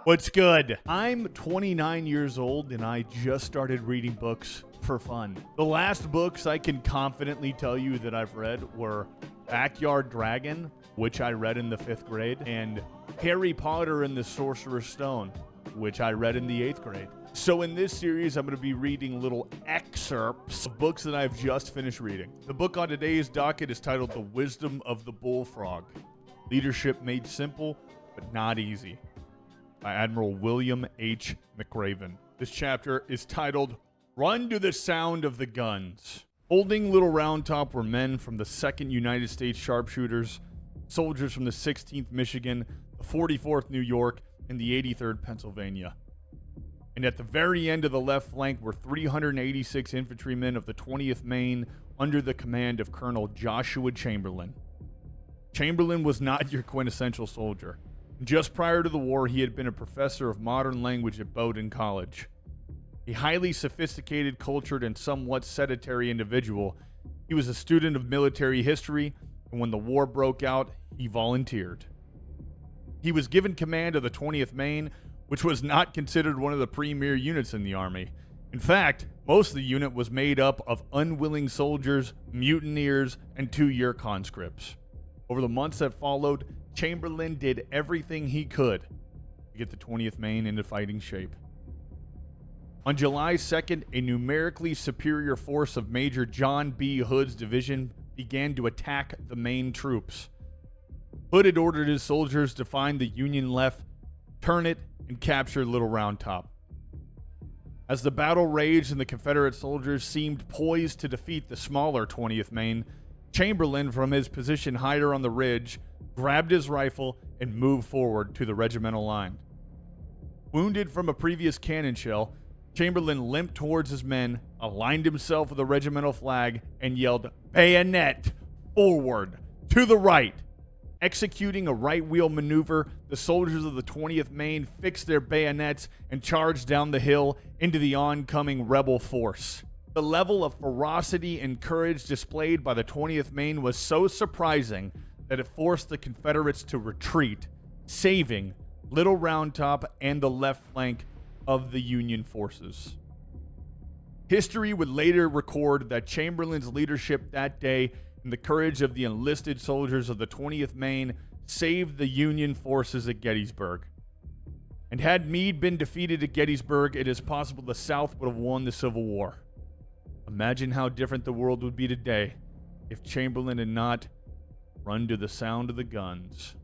What's good? I'm 29 years old and I just started reading books for fun. The last books I can confidently tell you that I've read were Backyard Dragon, which I read in the 5th grade, and Harry Potter and the Sorcerer's Stone, which I read in the 8th grade. So in this series, I'm going to be reading little excerpts of books that I've just finished reading. The book on today's docket is titled The Wisdom of the Bullfrog: Leadership Made Simple but Not Easy, by Admiral William H. McRaven. This chapter is titled Run to the Sound of the Guns. Holding Little Round Top were men from the 2nd United States Sharpshooters, soldiers from the 16th Michigan, the 44th New York, and the 83rd Pennsylvania. And at the very end of the left flank were 386 infantrymen of the 20th Maine under the command of Colonel Joshua Chamberlain. Chamberlain was not your quintessential soldier. Just prior to the war, he had been a professor of modern language at Bowdoin College. A highly sophisticated, cultured, and somewhat sedentary individual, he was a student of military history, and when the war broke out, he volunteered. He was given command of the 20th Maine, which was not considered one of the premier units in the Army. In fact, most of the unit was made up of unwilling soldiers, mutineers, and 2-year conscripts. Over the months that followed, Chamberlain did everything he could to get the 20th Maine into fighting shape. On July 2nd, a numerically superior force of Major John B. Hood's division began to attack the Maine troops. Hood had ordered his soldiers to find the Union left, turn it, and capture Little Round Top. As the battle raged and the Confederate soldiers seemed poised to defeat the smaller 20th Maine, Chamberlain, from his position higher on the ridge, grabbed his rifle and moved forward to the regimental line. Wounded from a previous cannon shell, Chamberlain limped towards his men, aligned himself with the regimental flag, and yelled, "Bayonet! Forward! To the right!" Executing a right-wheel maneuver, the soldiers of the 20th Maine fixed their bayonets and charged down the hill into the oncoming rebel force. The level of ferocity and courage displayed by the 20th Maine was so surprising that it forced the Confederates to retreat, saving Little Round Top and the left flank of the Union forces. History would later record that Chamberlain's leadership that day and the courage of the enlisted soldiers of the 20th Maine saved the Union forces at Gettysburg. And had Meade been defeated at Gettysburg, it is possible the South would have won the Civil War. Imagine how different the world would be today if Chamberlain had not run to the sound of the guns.